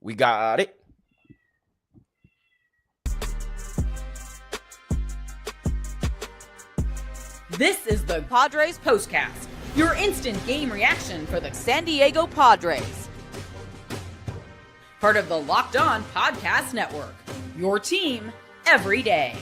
We got it. This is the Padres POSTCAST, your instant game reaction for the San Diego Padres. Part of the Locked On Podcast Network, your team every day.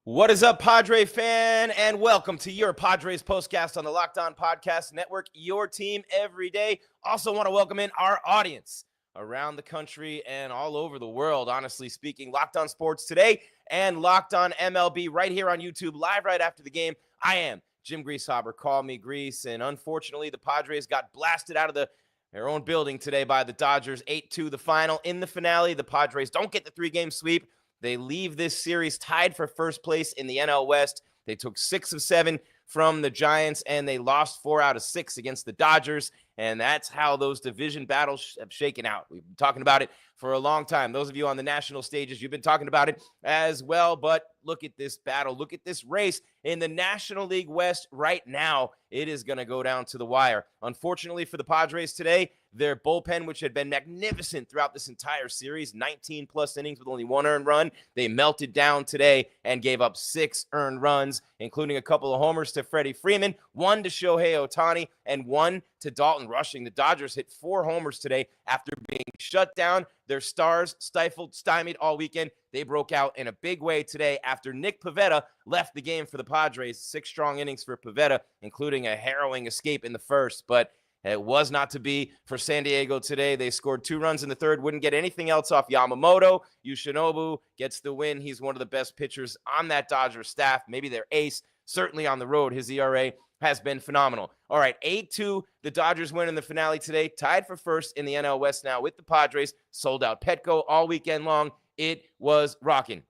What is up, Padre fan, and welcome to your Padres POSTCAST on the Locked On Podcast Network, your team every day. Also want to welcome in our audience around the country and all over the world, honestly speaking. Locked On Sports Today and Locked On MLB right here on YouTube, live right after the game. I am Jim Greasehaber, call me Grease, and unfortunately the Padres got blasted out of their own building today by the Dodgers, 8-2 the final. In the finale, the Padres don't get the three-game sweep. They leave this series tied for first place in the NL West. They took 6 of 7 from the Giants, and they lost 4 out of 6 against the Dodgers. And that's how those division battles have shaken out. We've been talking about it for a long time. Those of you on the national stages, you've been talking about it as well. But look at this battle. Look at this race in the National League West right now. It is going to go down to the wire. Unfortunately for the Padres today, their bullpen, which had been magnificent throughout this entire series, 19-plus innings with only 1 earned run, they melted down today and gave up 6 earned runs, including a couple of homers to Freddie Freeman, 1 to Shohei Ohtani, and 1 to Dalton Rushing. The Dodgers hit 4 homers today after being shut down. Their stars stymied all weekend. They broke out in a big way today after Nick Pivetta left the game for the Padres. 6 strong innings for Pivetta, including a harrowing escape in the first, but it was not to be for San Diego today. They scored 2 runs in the third, wouldn't get anything else off Yamamoto. Yoshinobu gets the win. He's one of the best pitchers on that Dodgers staff, maybe their ace, certainly on the road. His ERA has been phenomenal. All right, 8-2, the Dodgers win in the finale today, tied for first in the NL West now with the Padres, sold out Petco all weekend long. It was rocking.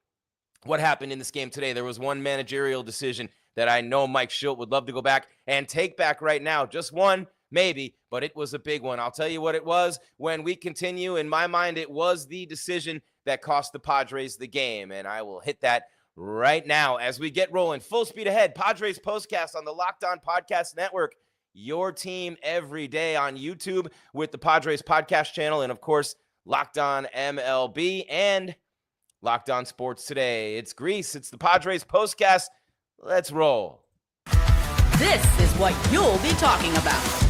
What happened in this game today? There was one managerial decision that I know Mike Schildt would love to go back and take back right now. Just one, maybe, but it was a big one. I'll tell you what it was when we continue. In my mind, it was the decision that cost the Padres the game, and I will hit that right now as we get rolling. Full speed ahead. Padres POSTCAST on the Locked On Podcast Network, your team every day on YouTube with the Padres Podcast channel, and of course, Locked On MLB and Locked On Sports Today. It's Grease. It's the Padres POSTCAST. Let's roll. This is what you'll be talking about.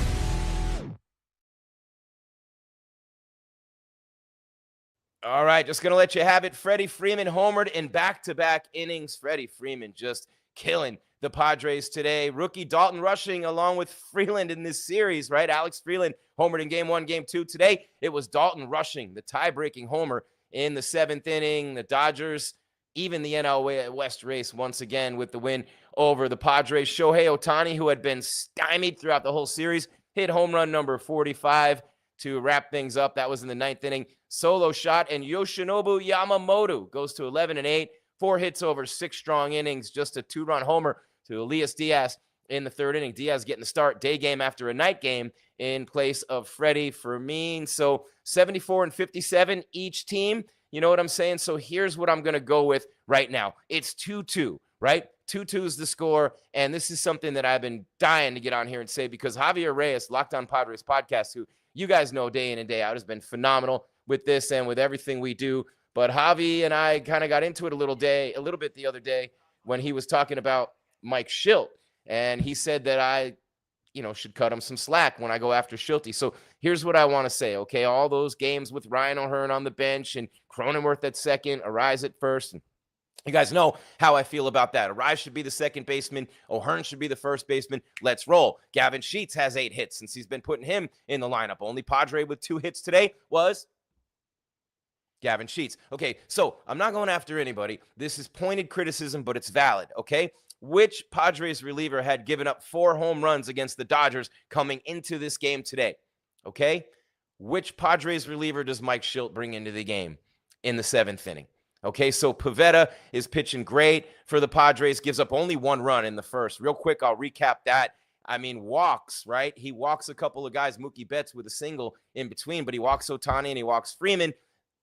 All right, just going to let you have it. Freddie Freeman homered in back-to-back innings. Freddie Freeman just killing the Padres today. Rookie Dalton Rushing along with Freeland in this series, right? Alex Freeland homered in Game 1, Game 2. Today, it was Dalton Rushing, the tie-breaking homer in the 7th inning. The Dodgers, even the NL West race once again with the win over the Padres. Shohei Ohtani, who had been stymied throughout the whole series, hit home run number 45 to wrap things up. That was in the 9th inning. Solo shot, and Yoshinobu Yamamoto goes to 11-8, 4 hits over 6 strong innings, just a 2-run homer to Elias Diaz in the 3rd inning. Diaz getting the start, day game after a night game in place of Freddie Freeman. So 74 and 57 each team. You know what I'm saying? So here's what I'm going to go with right now. It's 2-2, right? 2-2 is the score, and this is something that I've been dying to get on here and say because Javier Reyes, Locked On Padres podcast, who you guys know day in and day out, has been phenomenal with this and with everything we do. But Javi and I kind of got into it a little bit the other day when he was talking about Mike Schildt, and he said that I should cut him some slack when I go after Schildt. So here's what I want to say, okay? All those games with Ryan O'Hearn on the bench and Cronenworth at second, Arise at first, and you guys know how I feel about that. Arise should be the second baseman. O'Hearn should be the first baseman. Let's roll. Gavin Sheets has 8 hits since he's been putting him in the lineup. Only Padre with 2 hits today was Gavin Sheets. Okay, so I'm not going after anybody. This is pointed criticism, but it's valid, okay? Which Padres reliever had given up 4 home runs against the Dodgers coming into this game today, okay? Which Padres reliever does Mike Schildt bring into the game in the 7th inning? Okay, so Pivetta is pitching great for the Padres, gives up only 1 run in the first. Real quick, I'll recap that. I mean, walks, right? He walks a couple of guys, Mookie Betts with a single in between, but he walks Ohtani and he walks Freeman.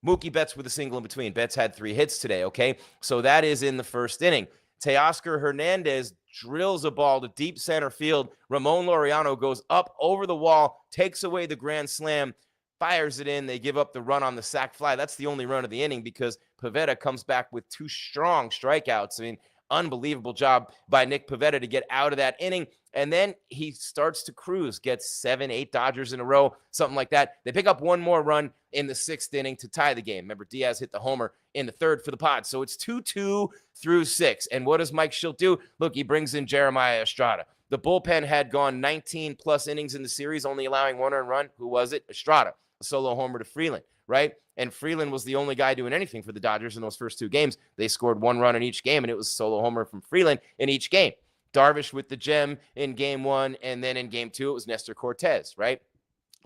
Mookie Betts with a single in between. Betts had 3 hits today, okay? So that is in the first inning. Teoscar Hernandez drills a ball to deep center field. Ramon Laureano goes up over the wall, takes away the grand slam, fires it in. They give up the run on the sac fly. That's the only run of the inning because Pivetta comes back with 2 strong strikeouts. I mean, unbelievable job by Nick Pivetta to get out of that inning. And then he starts to cruise, gets 7, 8 Dodgers in a row, something like that. They pick up one more run in the 6th inning to tie the game. Remember, Diaz hit the homer in the 3rd for the Pods. So it's 2-2 through 6. And what does Mike Schildt do? Look, he brings in Jeremiah Estrada. The bullpen had gone 19-plus innings in the series, only allowing 1 earned run. Who was it? Estrada, a solo homer to Freeland, right? And Freeland was the only guy doing anything for the Dodgers in those first 2 games. They scored 1 run in each game, and it was a solo homer from Freeland in each game. Darvish with the gem in game 1, and then in game 2, it was Nestor Cortez, right?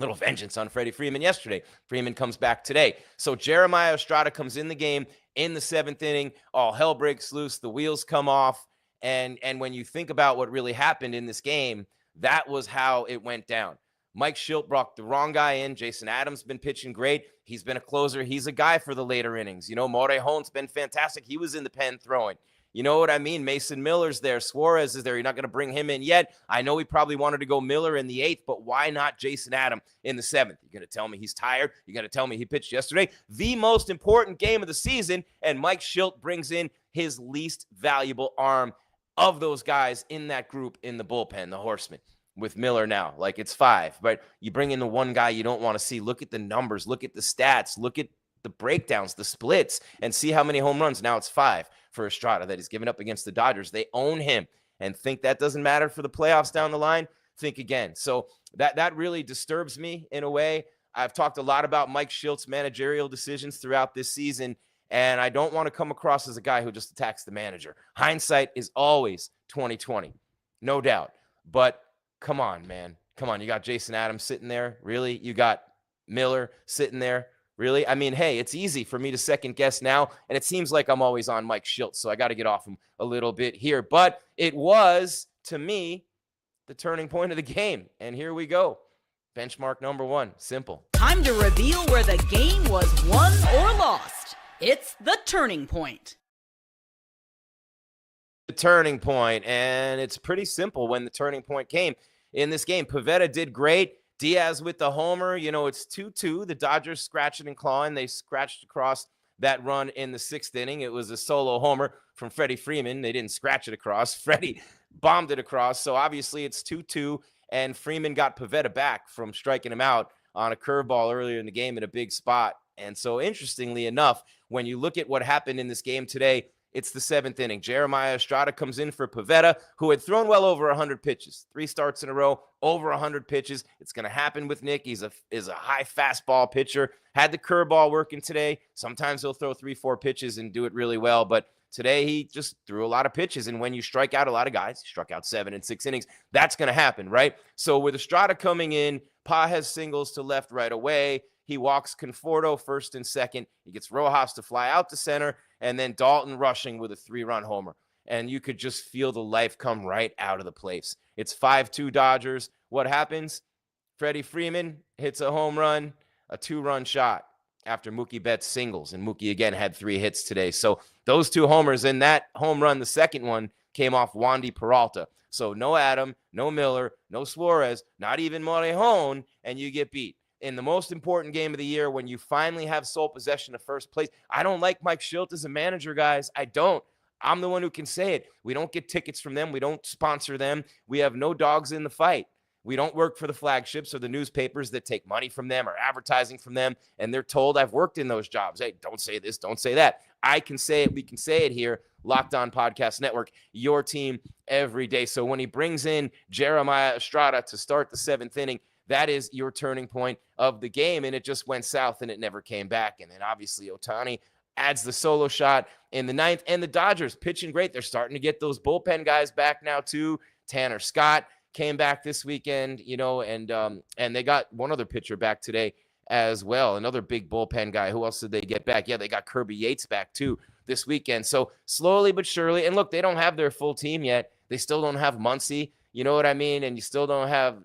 Little vengeance on Freddie Freeman yesterday. Freeman comes back today. So Jeremiah Estrada comes in the game in the 7th inning. All hell breaks loose. The wheels come off. And when you think about what really happened in this game, that was how it went down. Mike Schildt brought the wrong guy in. Jason Adams been pitching great. He's been a closer. He's a guy for the later innings. You know, Morejon's been fantastic. He was in the pen throwing. You know what I mean? Mason Miller's there. Suarez is there. You're not going to bring him in yet. I know he probably wanted to go Miller in the 8th, but why not Jason Adams in the 7th? You're going to tell me he's tired? You're going to tell me he pitched yesterday? The most important game of the season, and Mike Schildt brings in his least valuable arm of those guys in that group in the bullpen, the Horsemen, with Miller now. Like, it's 5, but you bring in the one guy you don't want to see. Look at the numbers. Look at the stats. Look at the breakdowns, the splits, and see how many home runs. Now it's 5 for Estrada that he's given up against the Dodgers. They own him, and think that doesn't matter for the playoffs down the line. Think again. So that really disturbs me in a way. I've talked a lot about Mike Schildt's managerial decisions throughout this season, and I don't want to come across as a guy who just attacks the manager. Hindsight is always 20/20, no doubt. But come on, man. Come on. You got Jason Adams sitting there. Really? You got Miller sitting there. Really? I mean, hey, it's easy for me to second guess now, and it seems like I'm always on Mike Schildt, so I got to get off him a little bit here. But it was, to me, the turning point of the game. And here we go. Benchmark number 1. Simple. Time to reveal where the game was won or lost. It's the turning point. The turning point, and it's pretty simple when the turning point came in this game. Pivetta did great. Diaz with the homer. You know, it's 2-2. The Dodgers scratching and clawing. They scratched across that run in the 6th inning. It was a solo homer from Freddie Freeman. They didn't scratch it across. Freddie bombed it across. So obviously it's 2-2, and Freeman got Pivetta back from striking him out on a curveball earlier in the game in a big spot. And so interestingly enough, when you look at what happened in this game today, it's the 7th inning. Jeremiah Estrada comes in for Pivetta, who had thrown well over 100 pitches. 3 starts in a row, over 100 pitches. It's going to happen with Nick. He's a high fastball pitcher. Had the curveball working today. Sometimes he'll throw 3-4 pitches and do it really well, but today he just threw a lot of pitches. And when you strike out a lot of guys, he struck out 7 in 6 innings. That's going to happen, right? So with Estrada coming in, Pa has singles to left right away. He walks Conforto 1st and 2nd. He gets Rojas to fly out to center, and then Dalton Rushing with a 3-run homer. And you could just feel the life come right out of the place. It's 5-2 Dodgers. What happens? Freddie Freeman hits a home run, a 2-run shot after Mookie Betts singles. And Mookie again had 3 hits today. So those 2 homers, and that home run, the second one, came off Wandy Peralta. So no Adam, no Miller, no Suarez, not even Morejon, and you get beat. In the most important game of the year, when you finally have sole possession of first place. I don't like Mike Schildt as a manager, guys. I don't. I'm the one who can say it. We don't get tickets from them. We don't sponsor them. We have no dogs in the fight. We don't work for the flagships or the newspapers that take money from them or advertising from them, and they're told I've worked in those jobs. Hey, don't say this, don't say that. I can say it. We can say it here. Locked On Podcast Network, your team every day. So when he brings in Jeremiah Estrada to start the 7th inning, that is your turning point of the game, and it just went south, and it never came back. And then obviously Ohtani adds the solo shot in the 9th, and the Dodgers pitching great. They're starting to get those bullpen guys back now too. Tanner Scott came back this weekend, you know, and they got one other pitcher back today as well, another big bullpen guy. Who else did they get back? Yeah, they got Kirby Yates back too this weekend. So slowly but surely, and look, they don't have their full team yet. They still don't have Muncy. You know what I mean? And you still don't have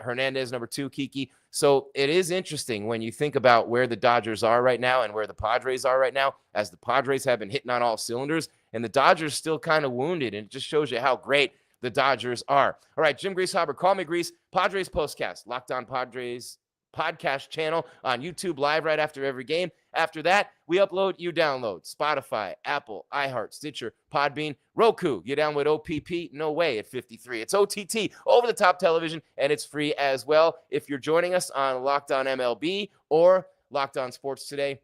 Hernandez, number 2, Kiki. So it is interesting when you think about where the Dodgers are right now and where the Padres are right now, as the Padres have been hitting on all cylinders, and the Dodgers still kind of wounded, and it just shows you how great the Dodgers are. All right, Jim Greasehaber, call me Grease, Padres Postcast, Locked On Padres podcast channel on YouTube live right after every game. After that, we upload, you download. Spotify, Apple, iHeart, Stitcher, Podbean, Roku. You download OPP, no way at 53. It's OTT, over-the-top television, and it's free as well. If you're joining us on Locked On MLB or Locked On Sports Today,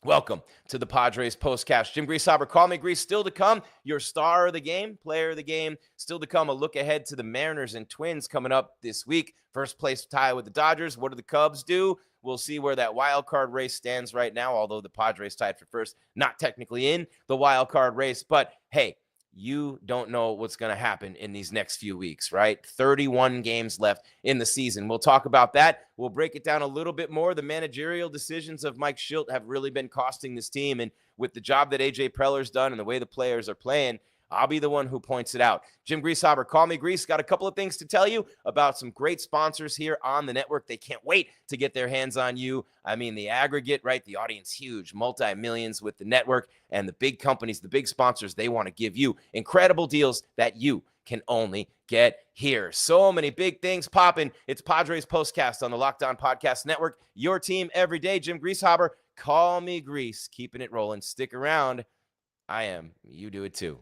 welcome to the Padres Postcast. Jim Greasehaber, call me Grease. Still to come, your star of the game, player of the game. Still to come, a look ahead to the Mariners and Twins coming up this week. First place tie with the Dodgers. What do the Cubs do? We'll see where that wild card race stands right now, although the Padres tied for first, not technically in the wild card race. But hey, you don't know what's going to happen in these next few weeks, right? 31 games left in the season. We'll talk about that. We'll break it down a little bit more. The managerial decisions of Mike Schildt have really been costing this team. And with the job that A.J. Preller's done and the way the players are playing, I'll be the one who points it out. Jim Greasehaber, call me Grease. Got a couple of things to tell you about some great sponsors here on the network. They can't wait to get their hands on you. I mean, the aggregate, right? The audience, huge, multi-millions with the network, and the big companies, the big sponsors, they want to give you incredible deals that you can only get here. So many big things popping. It's Padres Postcast on the Locked On Podcast Network. Your team every day. Jim Greasehaber, call me Grease. Keeping it rolling. Stick around. I am. You do it too.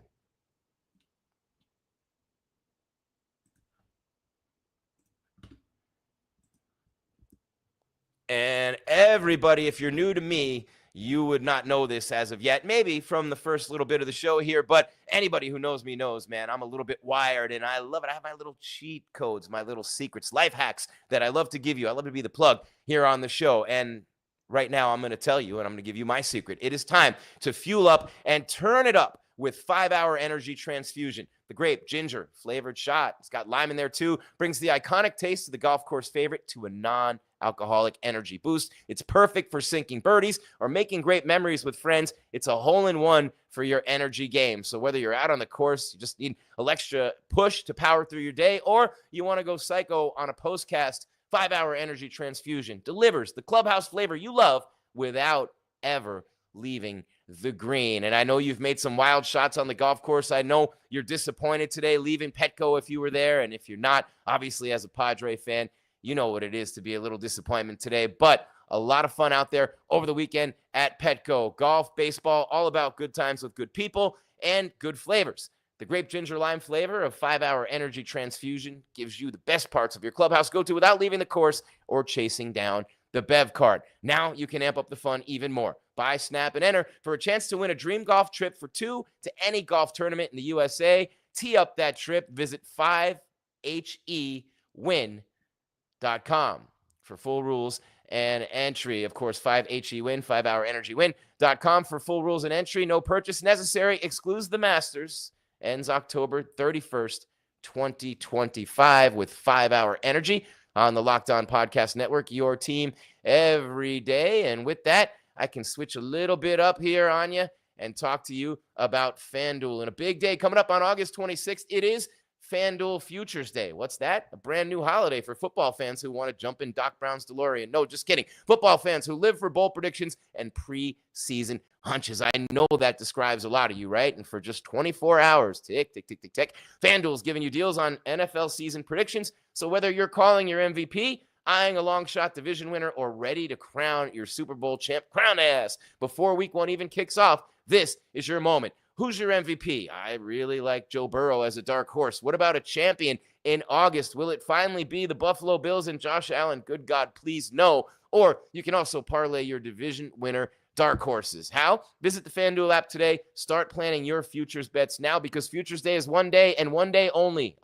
And everybody, if you're new to me, you would not know this as of yet, maybe from the first little bit of the show here, but anybody who knows me knows, man, I'm a little bit wired, and I love it. I have my little cheat codes, my little secrets, life hacks that I love to give you. I love to be the plug here on the show, and right now I'm going to tell you, and I'm going to give you my secret. It is time to fuel up and turn it up with 5-Hour Energy Transfusion. The grape ginger flavored shot. It's got lime in there too. Brings the iconic taste of the golf course favorite to a non-alcoholic energy boost. It's perfect for sinking birdies or making great memories with friends. It's a hole-in-one for your energy game. So whether you're out on the course, you just need a little extra push to power through your day, or you want to go psycho on a postcast, 5-Hour Energy Transfusion delivers the clubhouse flavor you love without ever leaving the green. And I know you've made some wild shots on the golf course. I know you're disappointed today leaving Petco if you were there. And if you're not, obviously as a Padre fan, you know what it is to be a little disappointment today. But a lot of fun out there over the weekend at Petco. Golf, baseball, all about good times with good people and good flavors. The grape ginger lime flavor of 5-Hour Energy Transfusion gives you the best parts of your clubhouse go-to without leaving the course or chasing down the Bev card. Now you can amp up the fun even more. Buy, snap, and enter for a chance to win a dream golf trip for two to any golf tournament in the USA. Tee up that trip. Visit 5hewin.com for full rules and entry. Of course, 5HEWin, 5hourenergywin.com for full rules and entry. No purchase necessary. Excludes the Masters. Ends October 31st, 2025 with 5-Hour Energy on the Locked On Podcast Network, your team every day. And with that, I can switch a little bit up here on you and talk to you about FanDuel. And a big day coming up on August 26th. It is FanDuel Futures Day. What's that? A brand new holiday for football fans who want to jump in Doc Brown's DeLorean. No, just kidding. Football fans who live for bowl predictions and preseason hunches. I know that describes a lot of you, right? And for just 24 hours, tick, tick, tick, tick, tick, FanDuel's giving you deals on NFL season predictions. So whether you're calling your MVP, eyeing a long shot division winner, or ready to crown your Super Bowl champ, crown ass before week one even kicks off, this is your moment. Who's your MVP? I really like Joe Burrow as a dark horse. What about a champion in August? Will it finally be the Buffalo Bills and Josh Allen? Good God, please no. Or you can also parlay your division winner dark horses. How? Visit the FanDuel app today. Start planning your futures bets now, because Futures Day is one day and one day only,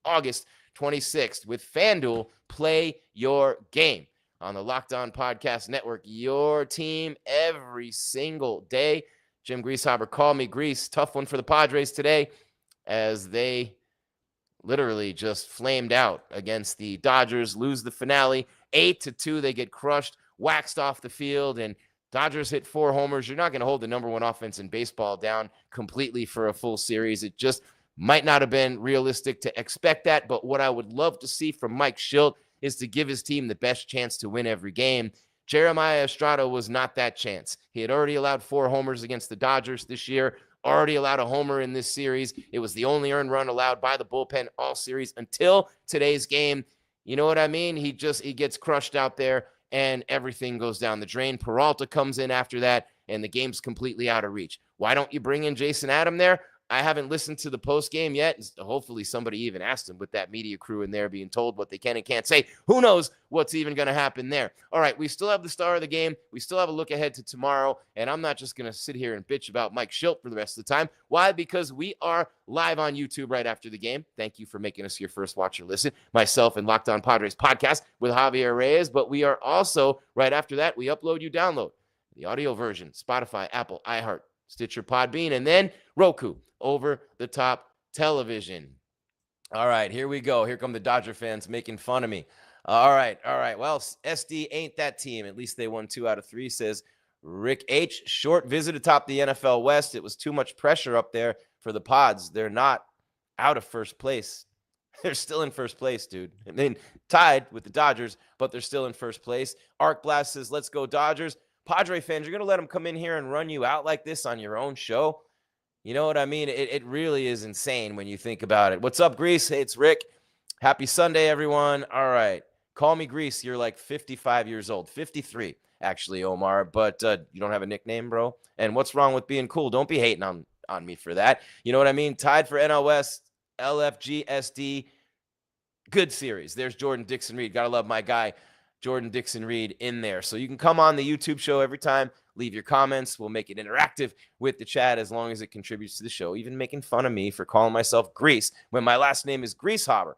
August 26th. With FanDuel, play your game on the Locked On Podcast Network, your team every single day. Jim Greasehaber, call me Grease. Tough one for the Padres today as they literally just flamed out against the Dodgers, lose the finale. 8-2, they get crushed, waxed off the field, and Dodgers hit 4 homers. You're not going to hold the number one offense in baseball down completely for a full series. It just might not have been realistic to expect that, but what I would love to see from Mike Schildt is to give his team the best chance to win every game. Jeremiah Estrada was not that chance. He had already allowed 4 homers against the Dodgers this year. already allowed a homer in this series. It was the only earned run allowed by the bullpen all series until today's game. You know what I mean? He gets crushed out there, and everything goes down the drain. Peralta comes in after that, and the game's completely out of reach. Why don't you bring in Jason Adam there? I haven't listened to the post game yet. Hopefully somebody even asked him with that media crew in there being told what they can and can't say. Who knows what's even going to happen there? All right, we still have the star of the game. We still have a look ahead to tomorrow, and I'm not just going to sit here and bitch about Mike Schildt for the rest of the time. Why? Because we are live on YouTube right after the game. Thank you for making us your first watch or listen. Myself and Locked On Padres podcast with Javier Reyes, but we are also, right after that, we upload, you download the audio version, Spotify, Apple, iHeart, Stitcher, Podbean, and then Roku, over-the-top television. All right, here we go. Here come the Dodger fans making fun of me. All right. Well, SD ain't that team. At least they won 2 out of 3, says Rick H. Short visit atop the NFL West. It was too much pressure up there for the Pods. They're not out of first place. They're still in first place, dude. I mean, tied with the Dodgers, but they're still in first place. Arc Blast says, let's go Dodgers. Padre fans, you're going to let them come in here and run you out like this on your own show? You know what I mean? It really is insane when you think about it. What's up, Grease? Hey, it's Rick. Happy Sunday, everyone. All right. Call me Grease. You're like 55 years old. 53, actually, Omar. But you don't have a nickname, bro? And what's wrong with being cool? Don't be hating on me for that. You know what I mean? Tied for NL West, LFG, SD. Good series. There's Jordan Dixon Reed. Got to love my guy, Jordan Dixon Reed, in there. So you can come on the YouTube show every time. Leave your comments. We'll make it interactive with the chat as long as it contributes to the show. Even making fun of me for calling myself Grease when my last name is Greasehopper.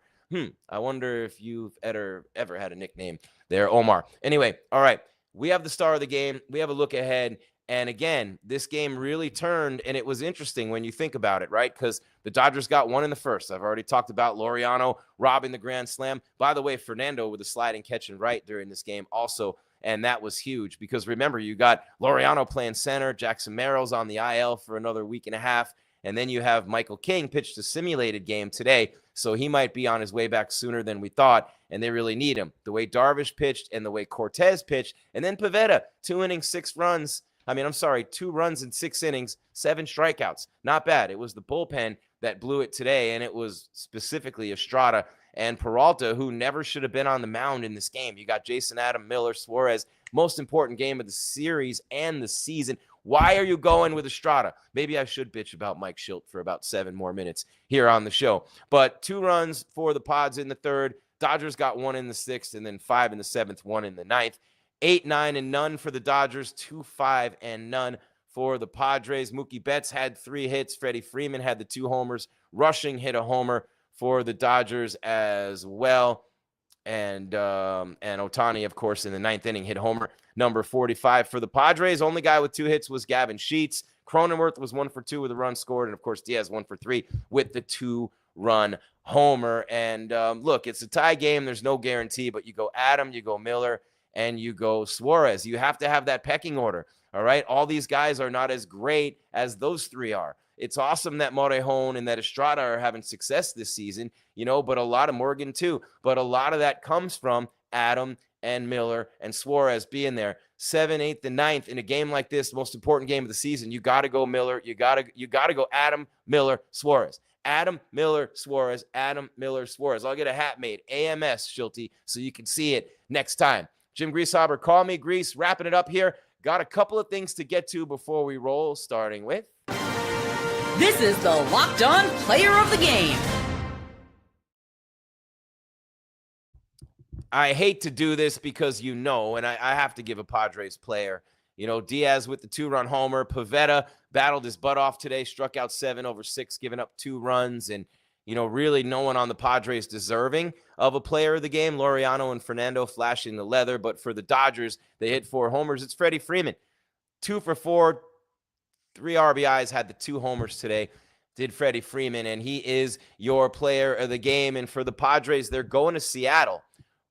I wonder if you've ever had a nickname there, Omar. Anyway, all right. We have the star of the game. We have a look ahead. And again, this game really turned, and it was interesting when you think about it, right? Because the Dodgers got 1 in the first. I've already talked about Laureano robbing the grand slam. By the way, Fernando with a sliding catch and right during this game also, and that was huge because remember, you got Laureano playing center, Jackson Merrill's on the IL for another week and a half, and then you have Michael King pitched a simulated game today, so he might be on his way back sooner than we thought, and they really need him. The way Darvish pitched and the way Cortez pitched, and then Pivetta, 2 innings, 6 runs. 2 runs in 6 innings, 7 strikeouts. Not bad. It was the bullpen that blew it today, and it was specifically Estrada and Peralta, who never should have been on the mound in this game. You got Jason Adam, Miller, Suarez, most important game of the series and the season. Why are you going with Estrada? Maybe I should bitch about Mike Schildt for about 7 more minutes here on the show. But 2 runs for the Pods in the 3rd. Dodgers got 1 in the 6th, and then 5 in the 7th, 1 in the 9th. 8, 9, and none for the Dodgers, 2, 5, and none for the Padres. Mookie Betts had 3 hits. Freddie Freeman had the 2 homers. Rushing hit a homer for the Dodgers as well. And Ohtani, of course, in the 9th inning hit homer number 45 for the Padres. Only guy with 2 hits was Gavin Sheets. Cronenworth was 1 for 2 with a run scored. And, of course, Diaz 1 for 3 with the 2-run homer. And, look, it's a tie game. There's no guarantee. But you go Adam, you go Miller, and you go Suarez. You have to have that pecking order, all right? All these guys are not as great as those 3 are. It's awesome that Morejon and that Estrada are having success this season, but a lot of Morgan too. But a lot of that comes from Adam and Miller and Suarez being there. 7, 8, and 9th in a game like this, most important game of the season. You got to go Miller. You got to go Adam, Miller, Suarez. Adam, Miller, Suarez. Adam, Miller, Suarez. I'll get a hat made, AMS, Schilty, so you can see it next time. Jim Greasehopper, call me Grease. Wrapping it up here. Got a couple of things to get to before we roll, starting with... This is the Locked On Player of the Game. I hate to do this because and I have to give a Padres player. Diaz with the 2-run homer. Pivetta battled his butt off today, struck out 7 over 6, giving up 2 runs, and really no one on the Padres deserving of a player of the game. Laureano and Fernando flashing the leather, but for the Dodgers, they hit 4 homers. It's Freddie Freeman, 2 for 4, 3 RBIs, had the 2 homers today. Did Freddie Freeman, and he is your player of the game. And for the Padres, they're going to Seattle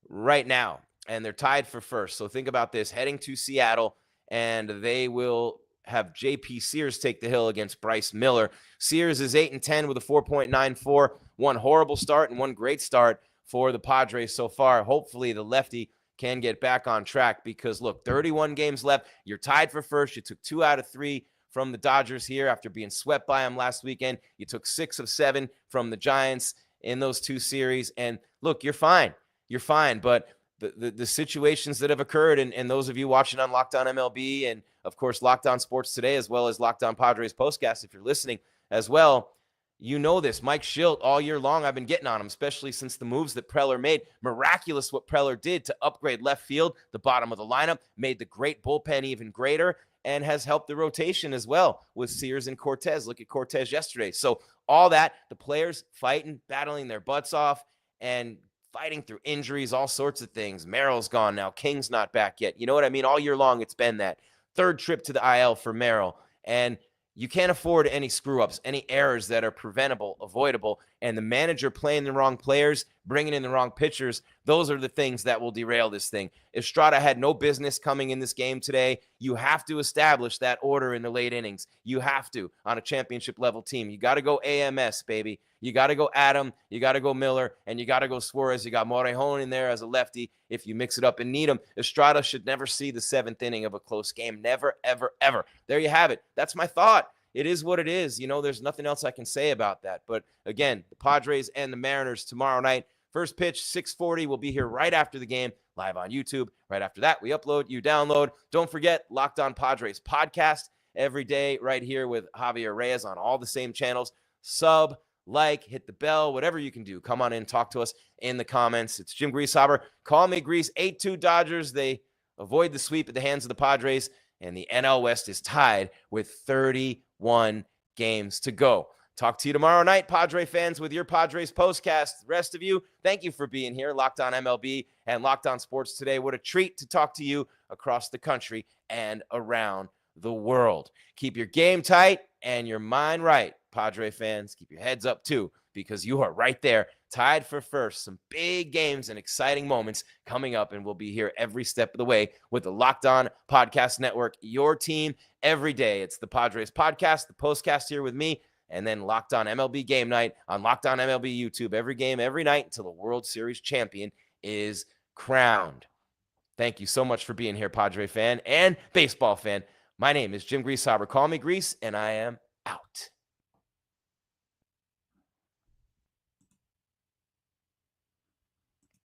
right now, and they're tied for first. So think about this, heading to Seattle, and they will have J.P. Sears take the hill against Bryce Miller. Sears is 8-10 with a 4.94, 1 horrible start and 1 great start for the Padres so far. Hopefully the lefty can get back on track because, look, 31 games left. You're tied for first. You took 2 out of 3 from the Dodgers here after being swept by them last weekend. You took 6 of 7 from the Giants in those 2 series. And look, you're fine. You're fine. But the situations that have occurred, and those of you watching on Locked On MLB and, of course, Locked On Sports Today, as well as Locked On Padres Postcast, if you're listening as well, you know this. Mike Schildt, all year long, I've been getting on him, especially since the moves that Preller made. Miraculous what Preller did to upgrade left field, the bottom of the lineup, made the great bullpen even greater, and has helped the rotation as well with Sears and Cortez. Look at Cortez yesterday. So all that, the players fighting, battling their butts off, and fighting through injuries, all sorts of things. Merrill's gone now. King's not back yet. You know what I mean? All year long, it's been that. 3rd trip to the IL for Merrill. And you can't afford any screw-ups, any errors that are preventable, avoidable, and the manager playing the wrong players, bringing in the wrong pitchers, those are the things that will derail this thing. Estrada had no business coming in this game today. You have to establish that order in the late innings. You have to on a championship-level team. You got to go AMS, baby. You got to go Adam, you got to go Miller, and you got to go Suarez. You got Morejon in there as a lefty. If you mix it up and need him, Estrada should never see the 7th inning of a close game. Never, ever, ever. There you have it. That's my thought. It is what it is. You know, there's nothing else I can say about that. But again, the Padres and the Mariners tomorrow night. First pitch, 6:40. We'll be here right after the game, live on YouTube. Right after that, we upload, you download. Don't forget, Locked On Padres podcast every day right here with Javier Reyes on all the same channels. Sub, like, hit the bell, whatever you can do. Come on in, talk to us in the comments. It's Jim Greasehaber. Call me Grease. 8-2 Dodgers. They avoid the sweep at the hands of the Padres, and the NL West is tied with 31 games to go. Talk to you tomorrow night, Padre fans, with your Padres Postcast. The rest of you, thank you for being here. Locked On MLB and Locked On Sports Today. What a treat to talk to you across the country and around the world. Keep your game tight and your mind right, Padre fans. Keep your heads up, too, because you are right there, tied for first. Some big games and exciting moments coming up, and we'll be here every step of the way with the Locked On Podcast Network, your team every day. It's the Padres Podcast, the Postcast here with me, and then Locked On MLB Game Night on Locked On MLB YouTube every game, every night until the World Series champion is crowned. Thank you so much for being here, Padre fan and baseball fan. My name is Jim Greasehaber. Call me Grease, and I am out.